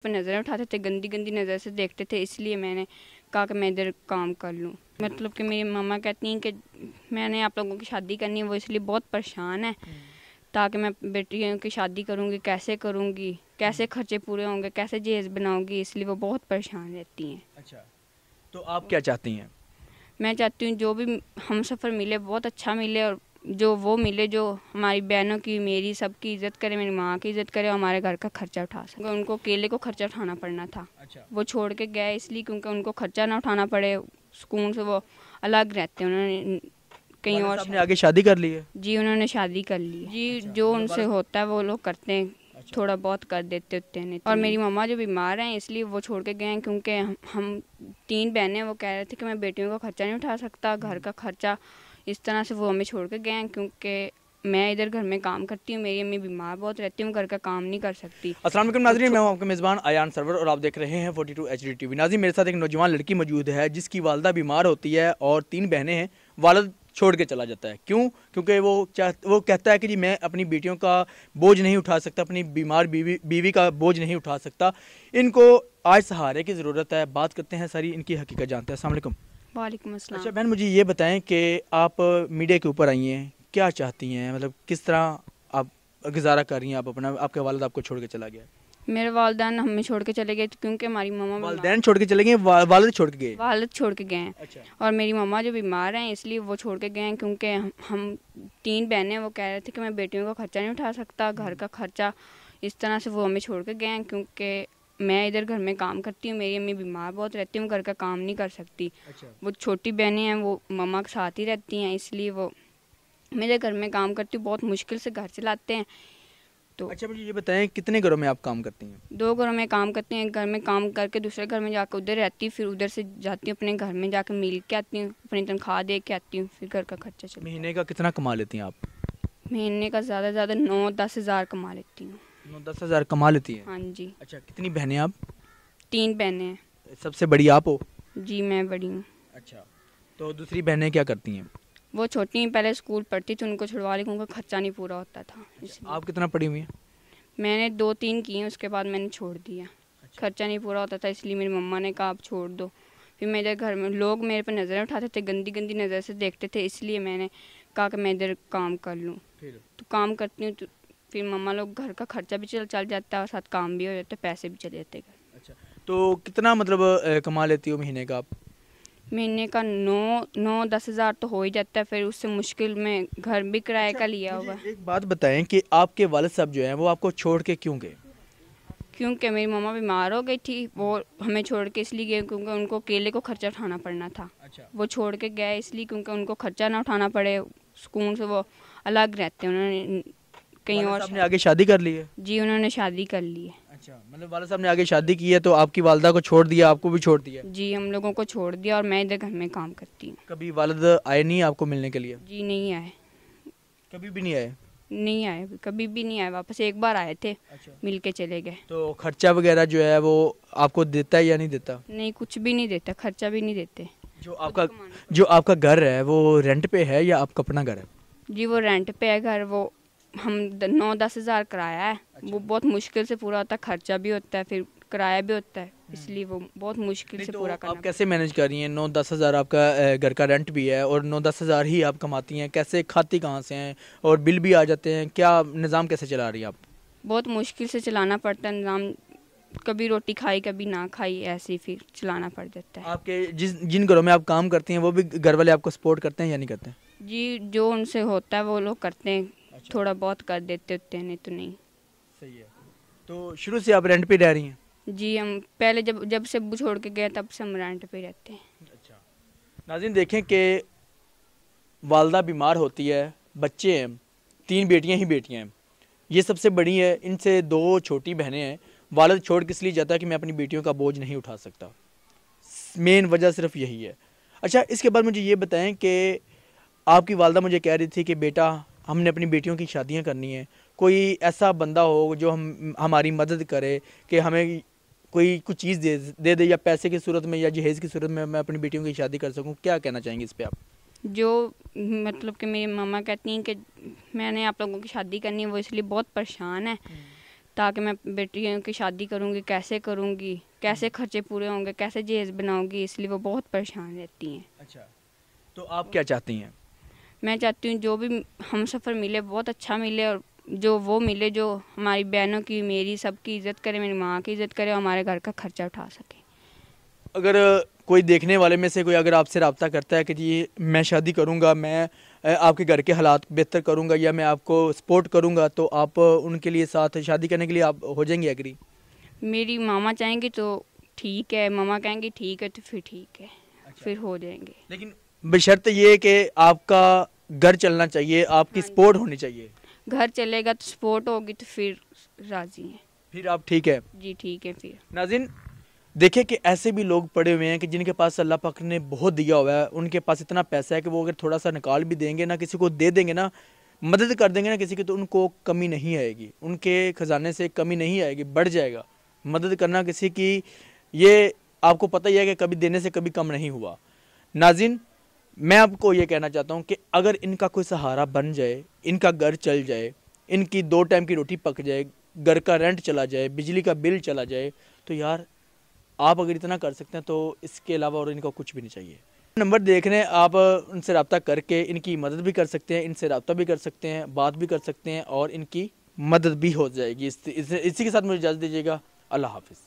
پر نظریں اٹھاتے تھے، گندی گندی نظر سے دیکھتے تھے، اس لیے میں نے کہا کہ میں ادھر کام کر لوں۔ مطلب کہ میری ماما کہتی ہیں کہ میں نے آپ لوگوں کی شادی کرنی ہے، وہ اس لیے بہت پریشان ہے تاکہ میں بیٹیوں کی شادی کروں گی، کیسے خرچے پورے ہوں گے، کیسے جہیز بناؤں گی، اس لیے وہ بہت پریشان رہتی ہیں۔ اچھا، تو آپ کیا چاہتی ہیں؟ میں چاہتی ہوں جو بھی ہم سفر ملے بہت اچھا ملے، اور جو وہ ملے جو ہماری بہنوں کی، میری، سب کی عزت کرے، میری ماں کی عزت کرے، اور ہمارے گھر کا خرچہ اٹھا سکے۔ ان کو اکیلے کو خرچہ اٹھانا پڑنا تھا، وہ چھوڑ کے گئے اس لیے کیونکہ ان کو خرچہ نہ اٹھانا پڑے، سکون سے وہ الگ رہتے ہیں۔ انہوں نے کہیں اور نے آگے شادی کر لی ہے؟ جی انہوں نے شادی کر لی جی، جو ان سے ہوتا ہے وہ لوگ کرتے ہیں، تھوڑا بہت کر دیتے ہوتے ہیں۔ اور میری ماما جو بیمار ہیں اس لیے وہ چھوڑ کے گئے ہیں، کیونکہ ہم 3 بہنیں، وہ کہہ رہے تھے کہ میں بیٹیوں کا خرچہ نہیں اٹھا سکتا، گھر کا خرچہ، اس طرح سے وہ ہمیں چھوڑ کے گئے ہیں، کیونکہ میں ادھر گھر میں کام کرتی ہوں، میری امی بیمار بہت رہتی ہوں، گھر کا کام نہیں کر سکتی۔ السلام علیکم ناظرین، میں ہوں آپ کا میزبان ایان سرور اور آپ دیکھ رہے ہیں 42 HD TV۔ ناظرین، میرے ساتھ ایک نوجوان لڑکی موجود ہے جس کی والدہ بیمار ہوتی ہے اور 3 بہنیں ہیں، والد چھوڑ کے چلا جاتا ہے۔ کیونکہ وہ کہتا ہے کہ جی میں اپنی بیٹیوں کا بوجھ نہیں اٹھا سکتا، اپنی بیمار بیوی کا بوجھ نہیں اٹھا سکتا، ان کو آج سہارے کی ضرورت ہے۔ بات کرتے ہیں، ساری ان کی حقیقت جانتے ہیں۔ السلام علیکم۔ وعلیکم السلام۔ اچھا بہن، مجھے یہ بتائیں کہ آپ میڈیا کے اوپر آئی ہیں، کیا چاہتی ہیں؟ مطلب کس طرح آپ گزارا کر رہی ہیں؟ آپ کے والد آپ کو چھوڑ کے چلا گیا؟ میرے والدین ہمیں چھوڑ کے چلے گئے کیونکہ ہماری ماما والدین چھوڑ کے چلے گئے، والد چھوڑ کے گئے؟ والد چھوڑ کے گئے ہیں، اچھا۔ اور میری ماما جو بیمار ہیں اس لیے وہ چھوڑ کے گئے ہیں، کیونکہ ہم 3 بہنیں، وہ کہہ رہے تھے کہ میں بیٹیوں کا خرچہ نہیں اٹھا سکتا، گھر کا خرچہ، اس طرح سے وہ ہمیں چھوڑ کے گئے ہیں، کیونکہ میں ادھر گھر میں کام کرتی ہوں، میری امی بیمار بہت رہتی ہوں، گھر کا کام نہیں کر سکتی۔ وہ چھوٹی بہنیں ہیں، وہ ماما کے ساتھ ہی رہتی ہیں، اس لیے وہ میرے گھر میں کام کرتی ہوں، بہت مشکل سے گھر چلاتے ہیں۔ تو اچھا مجھے یہ بتائیں، کتنے گھروں میں آپ کام کرتی ہیں؟ 2 گھروں میں کام کرتی ہیں، ایک گھر میں کام کر کے دوسرے گھر میں جا کے ادھر رہتی ہوں، پھر ادھر سے جاتی ہوں اپنے گھر میں جا کے مل کے آتی ہوں، اپنی تنخواہ دے کے آتی ہوں، پھر گھر کا خرچہ چلتا ہے۔ مہینے کا کتنا کما لیتی ہیں آپ؟ مہینے کا زیادہ سے زیادہ 9-10 ہزار کما لیتی ہوں۔ 9-10 ہزار کما لیتی ہیں؟ ہاں جی۔ اچھا، کتنی بہنیں آپ؟ 3 بہنیں ہیں۔ سب سے بڑی آپ ہو؟ جی میں بڑی ہوں۔ اچھا، تو دوسری بہنیں کیا کرتی ہیں؟ وہ چھوٹی ہیں، پہلے اسکول پڑھتی تھی، ان کو چھڑوا لی، ان کا خرچہ نہیں پورا ہوتا تھا۔ آپ کتنا پڑھی ہوئی ہیں؟ میں نے 2-3 کی ہیں، اس کے بعد میں نے چھوڑ دیا، خرچہ نہیں پورا ہوتا تھا، اس لیے میری مما نے کہا آپ چھوڑ دو۔ پھر میں ادھر گھر میں، لوگ میرے پہ نظریں اٹھاتے تھے، گندی گندی نظر سے دیکھتے تھے، اس لیے میں نے کہا کہ میں ادھر کام کر لوں۔ تو کام کرتی ہوں تو پھر مما لوگ گھر کا خرچہ بھی چل جاتا ہے اور ساتھ کام بھی ہو جاتا ہے، پیسے بھی چلے جاتے ہیں۔ اچھا، تو کتنا مطلب کما لیتی ہو مہینے کا آپ؟ مہینے کا 9-10 ہزار تو ہو ہی جاتا ہے، پھر اس سے مشکل میں گھر بھی کرائے کا لیا ہوگا۔ ایک بات بتائیں کہ آپ کے والد صاحب جو ہیں وہ آپ کو چھوڑ کے کیوں گئے؟ کیونکہ میری ماما بیمار ہو گئی تھی، وہ ہمیں چھوڑ کے اس لیے گئے کیونکہ ان کو اکیلے کو خرچہ اٹھانا پڑنا تھا، وہ چھوڑ کے گئے اس لیے کیونکہ ان کو خرچہ نہ اٹھانا پڑے، سکون سے وہ الگ رہتے ہیں۔ انہوں نے کہیں اور نے آگے شادی کر لی ہے؟ جی انہوں نے شادی کر لی ہے۔ اچھا، مطلب والد صاحب نے آگے شادی کی ہے تو آپ کی والدہ کو چھوڑ دیا، آپ کو بھی چھوڑ دیا؟ جی ہم لوگوں کو چھوڑ دیا، اور میں ادھر گھر میں کام کرتی ہوں۔ کبھی والد آئے نہیں آپ کو ملنے کے لیے؟ جی نہیں آئے، کبھی بھی نہیں آئے؟ نہیں آئے، کبھی بھی نہیں آئے، واپس ایک بار آئے تھے، مل کے چلے گئے۔ تو خرچہ وغیرہ جو ہے وہ آپ کو دیتا ہے یا نہیں دیتا؟ نہیں، کچھ بھی نہیں دیتا، خرچہ بھی نہیں دیتے۔ جو آپ کا گھر ہے وہ رینٹ پہ ہے یا آپ کا اپنا گھر ہے؟ جی وہ رینٹ پہ ہے گھر، وہ ہم 9-10 ہزار کرایہ ہے، وہ بہت مشکل سے پورا ہوتا ہے، خرچہ بھی ہوتا ہے، پھر کرایہ بھی ہوتا ہے، اس لیے وہ بہت مشکل سے پورا کرنا۔ آپ کیسے مینج کر رہی ہیں؟ 9-10 ہزار آپ کا گھر کا رینٹ بھی ہے اور 9-10 ہزار ہی آپ کماتی ہیں، کیسے کھاتی کہاں سے ہیں اور بل بھی آ جاتے ہیں، کیا نظام کیسے چلا رہی ہیں آپ؟ بہت مشکل سے چلانا پڑتا ہے نظام، کبھی روٹی کھائی کبھی نہ کھائی، ایسے ہی پھر چلانا پڑ جاتا ہے۔ آپ کے جن گھروں میں آپ کام کرتی ہیں وہ بھی گھر والے آپ کو سپورٹ کرتے ہیں یا نہیں کرتے ہیں؟ جی جو ان سے ہوتا ہے وہ لوگ کرتے ہیں، تھوڑا بہت کر دیتے ہوتے ہیں، نہیں تو نہیں۔ صحیح ہے، تو شروع سے آپ رینٹ پہ رہ رہی ہیں؟ جی ہم پہلے جب سے ابو چھوڑ کے گئے تب سے ہم رینٹ پہ رہتے ہیں۔ اچھا ناظرین، دیکھیں کہ والدہ بیمار ہوتی ہے، بچے ہیں، 3 بیٹیاں ہی بیٹیاں ہیں، یہ سب سے بڑی ہے، ان سے 2 چھوٹی بہنیں ہیں، والد چھوڑ کے اس لیے جاتا ہے کہ میں اپنی بیٹیوں کا بوجھ نہیں اٹھا سکتا، مین وجہ صرف یہی ہے۔ اچھا اس کے بعد مجھے یہ بتائیں کہ آپ کی والدہ مجھے کہہ رہی تھی کہ بیٹا ہم نے اپنی بیٹیوں کی شادیاں کرنی ہیں، کوئی ایسا بندہ ہو جو ہماری مدد کرے کہ ہمیں کوئی کچھ چیز دے دے یا پیسے کی صورت میں یا جہیز کی صورت میں اپنی بیٹیوں کی شادی کر سکوں، کیا کہنا چاہیں گے اس پہ آپ؟ جو مطلب کہ میری ماما کہتی ہیں کہ میں نے آپ لوگوں کی شادی کرنی ہے، وہ اس لیے بہت پریشان ہے تاکہ میں بیٹیوں کی شادی کروں گی کیسے خرچے پورے ہوں گے, کیسے جہیز بناؤں گی, اس لیے وہ بہت پریشان رہتی ہیں. اچھا, تو آپ کیا چاہتی ہیں؟ میں چاہتی ہوں جو بھی ہم سفر ملے بہت اچھا ملے, اور جو وہ ملے جو ہماری بہنوں کی, میری, سب کی عزت کرے, میری ماں کی عزت کرے, اور ہمارے گھر کا خرچہ اٹھا سکے. اگر کوئی دیکھنے والے میں سے کوئی اگر آپ سے رابطہ کرتا ہے کہ جی میں شادی کروں گا, میں آپ کے گھر کے حالات بہتر کروں گا یا میں آپ کو سپورٹ کروں گا, تو آپ ان کے لیے ساتھ شادی کرنے کے لیے آپ ہو جائیں گے ایگری؟ میری ماما چاہیں گی تو ٹھیک ہے, ماما کہیں گی ٹھیک ہے تو پھر ٹھیک ہے, پھر ہو جائیں گے. لیکن بشرط یہ کہ آپ کا گھر چلنا چاہیے, آپ کی سپورٹ ہونی چاہیے. گھر چلے گا تو سپورٹ ہوگی تو پھر راضی ہیں. پھر آپ ٹھیک ہے؟ جی ٹھیک ہے. پھر ناظرین دیکھیں کہ ایسے بھی لوگ پڑے ہوئے ہیں کہ جن کے پاس اللہ پاک نے بہت دیا ہوا ہے, ان کے پاس اتنا پیسہ ہے کہ وہ اگر تھوڑا سا نکال بھی دیں گے نا, کسی کو دے دیں گے نا, مدد کر دیں گے نا کسی کی, تو ان کو کمی نہیں آئے گی, ان کے خزانے سے کمی نہیں آئے گی, بڑھ جائے گا. مدد کرنا کسی کی, یہ آپ کو پتہ ہی ہے کہ کبھی دینے سے کبھی کم نہیں ہوا. ناظرین میں آپ کو یہ کہنا چاہتا ہوں کہ اگر ان کا کوئی سہارا بن جائے, ان کا گھر چل جائے, ان کی 2 ٹائم کی روٹی پک جائے, گھر کا رینٹ چلا جائے, بجلی کا بل چلا جائے, تو یار آپ اگر اتنا کر سکتے ہیں تو اس کے علاوہ اور ان کو کچھ بھی نہیں چاہیے. نمبر دیکھ رہے ہیں آپ, ان سے رابطہ کر کے ان کی مدد بھی کر سکتے ہیں, ان سے رابطہ بھی کر سکتے ہیں, بات بھی کر سکتے ہیں, اور ان کی مدد بھی ہو جائے گی. اسی کے ساتھ مجھے اجازت دیجیے گا. اللہ حافظ.